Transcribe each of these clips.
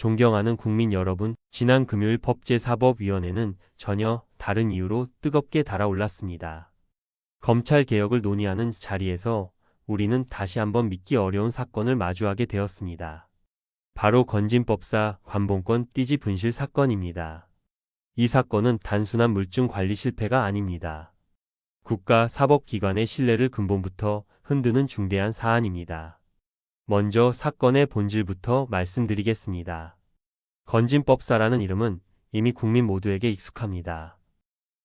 존경하는 국민 여러분, 지난 금요일 법제사법위원회는 전혀 다른 이유로 뜨겁게 달아올랐습니다. 검찰 개혁을 논의하는 자리에서 우리는 다시 한번 믿기 어려운 사건을 마주하게 되었습니다. 바로 건진법사 관봉권 띠지 분실 사건입니다. 이 사건은 단순한 물증 관리 실패가 아닙니다. 국가 사법기관의 신뢰를 근본부터 흔드는 중대한 사안입니다. 먼저 사건의 본질부터 말씀드리겠습니다. 건진법사라는 이름은 이미 국민 모두에게 익숙합니다.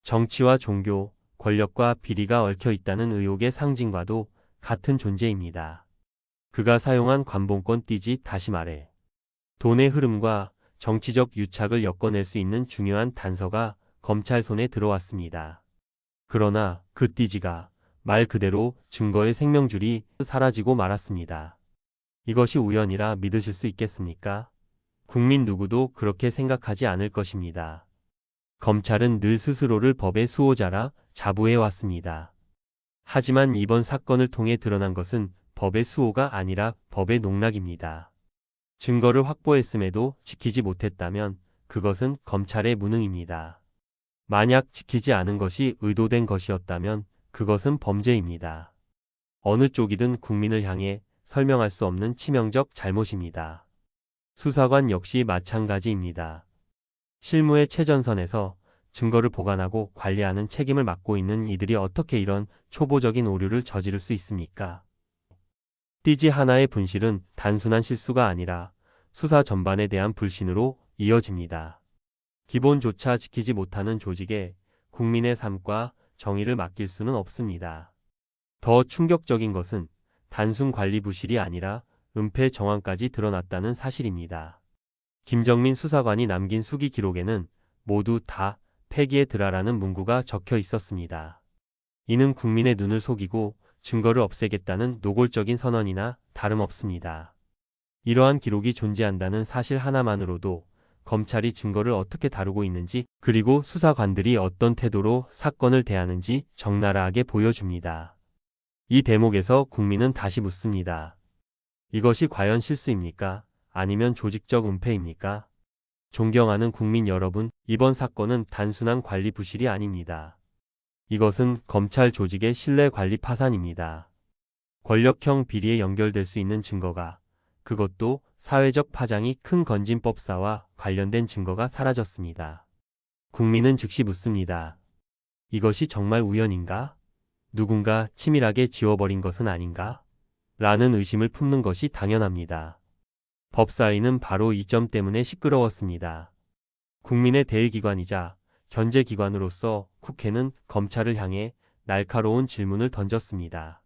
정치와 종교, 권력과 비리가 얽혀 있다는 의혹의 상징과도 같은 존재입니다. 그가 사용한 관봉권 띠지, 다시 말해 돈의 흐름과 정치적 유착을 엮어낼 수 있는 중요한 단서가 검찰 손에 들어왔습니다. 그러나 그 띠지가 말 그대로 증거의 생명줄이 사라지고 말았습니다. 이것이 우연이라 믿으실 수 있겠습니까? 국민 누구도 그렇게 생각하지 않을 것입니다. 검찰은 늘 스스로를 법의 수호자라 자부해왔습니다. 하지만 이번 사건을 통해 드러난 것은 법의 수호가 아니라 법의 농락입니다. 증거를 확보했음에도 지키지 못했다면 그것은 검찰의 무능입니다. 만약 지키지 않은 것이 의도된 것이었다면 그것은 범죄입니다. 어느 쪽이든 국민을 향해 설명할 수 없는 치명적 잘못입니다. 수사관 역시 마찬가지입니다. 실무의 최전선에서 증거를 보관하고 관리하는 책임을 맡고 있는 이들이 어떻게 이런 초보적인 오류를 저지를 수 있습니까? 띠지 하나의 분실은 단순한 실수가 아니라 수사 전반에 대한 불신으로 이어집니다. 기본조차 지키지 못하는 조직에 국민의 삶과 정의를 맡길 수는 없습니다. 더 충격적인 것은 단순 관리 부실이 아니라 은폐 정황까지 드러났다는 사실입니다. 김정민 수사관이 남긴 수기 기록에는 모두 다 폐기에 들어라는 문구가 적혀 있었습니다. 이는 국민의 눈을 속이고 증거를 없애겠다는 노골적인 선언이나 다름없습니다. 이러한 기록이 존재한다는 사실 하나만으로도 검찰이 증거를 어떻게 다루고 있는지, 그리고 수사관들이 어떤 태도로 사건을 대하는지 적나라하게 보여줍니다. 이 대목에서 국민은 다시 묻습니다. 이것이 과연 실수입니까? 아니면 조직적 은폐입니까? 존경하는 국민 여러분, 이번 사건은 단순한 관리 부실이 아닙니다. 이것은 검찰 조직의 신뢰 관리 파산입니다. 권력형 비리에 연결될 수 있는 증거가, 그것도 사회적 파장이 큰 건진법사와 관련된 증거가 사라졌습니다. 국민은 즉시 묻습니다. 이것이 정말 우연인가? 누군가 치밀하게 지워버린 것은 아닌가? 라는 의심을 품는 것이 당연합니다. 법사위는 바로 이 점 때문에 시끄러웠습니다. 국민의 대의기관이자 견제기관으로서 국회는 검찰을 향해 날카로운 질문을 던졌습니다.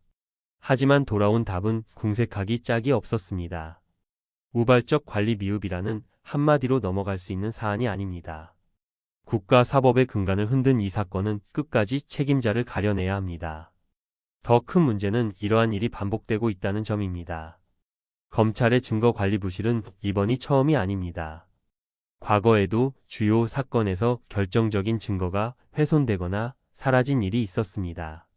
하지만 돌아온 답은 궁색하기 짝이 없었습니다. 우발적 관리 미흡이라는 한마디로 넘어갈 수 있는 사안이 아닙니다. 국가 사법의 근간을 흔든 이 사건은 끝까지 책임자를 가려내야 합니다. 더 큰 문제는 이러한 일이 반복되고 있다는 점입니다. 검찰의 증거 관리 부실은 이번이 처음이 아닙니다. 과거에도 주요 사건에서 결정적인 증거가 훼손되거나 사라진 일이 있었습니다.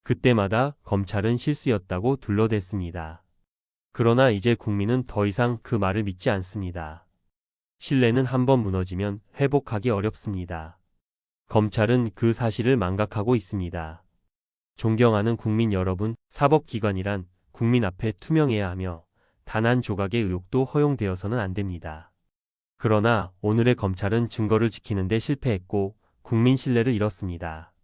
그때마다 검찰은 실수였다고 둘러댔습니다. 그러나 이제 국민은 더 이상 그 말을 믿지 않습니다. 신뢰는 한번 무너지면 회복하기 어렵습니다. 검찰은 그 사실을 망각하고 있습니다. 존경하는 국민 여러분, 사법기관이란 국민 앞에 투명해야 하며 단 한 조각의 의혹도 허용되어서는 안 됩니다. 그러나 오늘의 검찰은 증거를 지키는 데 실패했고 국민 신뢰를 잃었습니다.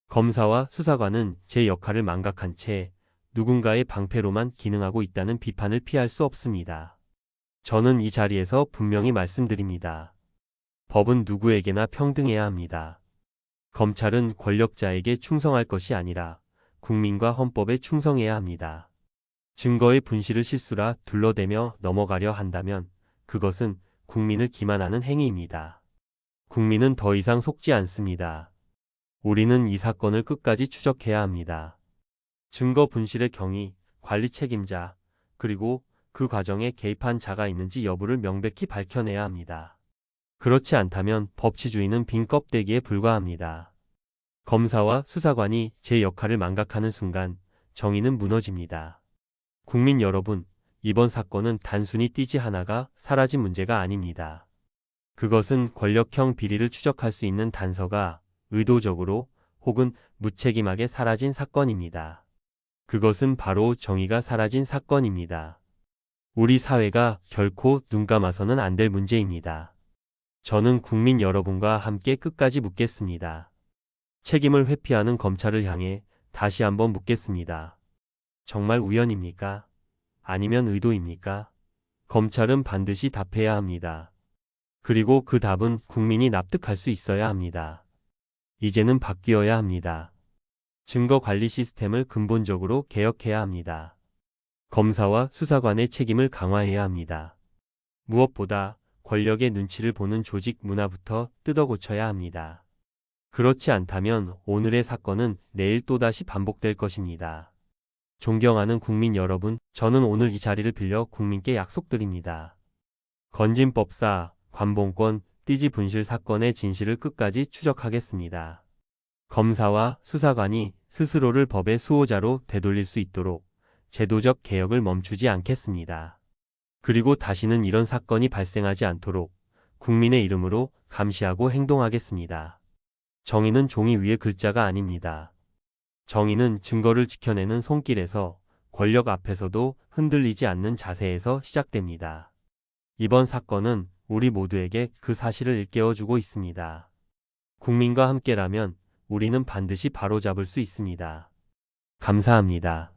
검사와 수사관은 제 역할을 망각한 채 누군가의 방패로만 기능하고 있다는 비판을 피할 수 없습니다. 저는 이 자리에서 분명히 말씀드립니다. 법은 누구에게나 평등해야 합니다. 검찰은 권력자에게 충성할 것이 아니라 국민과 헌법에 충성해야 합니다. 증거의 분실을 실수라 둘러대며 넘어가려 한다면 그것은 국민을 기만하는 행위입니다. 국민은 더 이상 속지 않습니다. 우리는 이 사건을 끝까지 추적해야 합니다. 증거 분실의 경위, 관리 책임자, 그리고 그 과정에 개입한 자가 있는지 여부를 명백히 밝혀내야 합니다. 그렇지 않다면 법치주의는 빈 껍데기에 불과합니다. 검사와 수사관이 제 역할을 망각하는 순간 정의는 무너집니다. 국민 여러분, 이번 사건은 단순히 띠지 하나가 사라진 문제가 아닙니다. 그것은 권력형 비리를 추적할 수 있는 단서가 의도적으로 혹은 무책임하게 사라진 사건입니다. 그것은 바로 정의가 사라진 사건입니다. 우리 사회가 결코 눈 감아서는 안 될 문제입니다. 저는 국민 여러분과 함께 끝까지 묻겠습니다. 책임을 회피하는 검찰을 향해 다시 한번 묻겠습니다. 정말 우연입니까? 아니면 의도입니까? 검찰은 반드시 답해야 합니다. 그리고 그 답은 국민이 납득할 수 있어야 합니다. 이제는 바뀌어야 합니다. 증거관리 시스템을 근본적으로 개혁해야 합니다. 검사와 수사관의 책임을 강화해야 합니다. 무엇보다 권력의 눈치를 보는 조직 문화부터 뜯어 고쳐야 합니다. 그렇지 않다면 오늘의 사건은 내일 또다시 반복될 것입니다. 존경하는 국민 여러분, 저는 오늘 이 자리를 빌려 국민께 약속드립니다. 건진법사, 관봉권, 띠지 분실 사건의 진실을 끝까지 추적하겠습니다. 검사와 수사관이 스스로를 법의 수호자로 되돌릴 수 있도록 제도적 개혁을 멈추지 않겠습니다. 그리고 다시는 이런 사건이 발생하지 않도록 국민의 이름으로 감시하고 행동하겠습니다. 정의는 종이 위의 글자가 아닙니다. 정의는 증거를 지켜내는 손길에서, 권력 앞에서도 흔들리지 않는 자세에서 시작됩니다. 이번 사건은 우리 모두에게 그 사실을 일깨워주고 있습니다. 국민과 함께라면 우리는 반드시 바로잡을 수 있습니다. 감사합니다.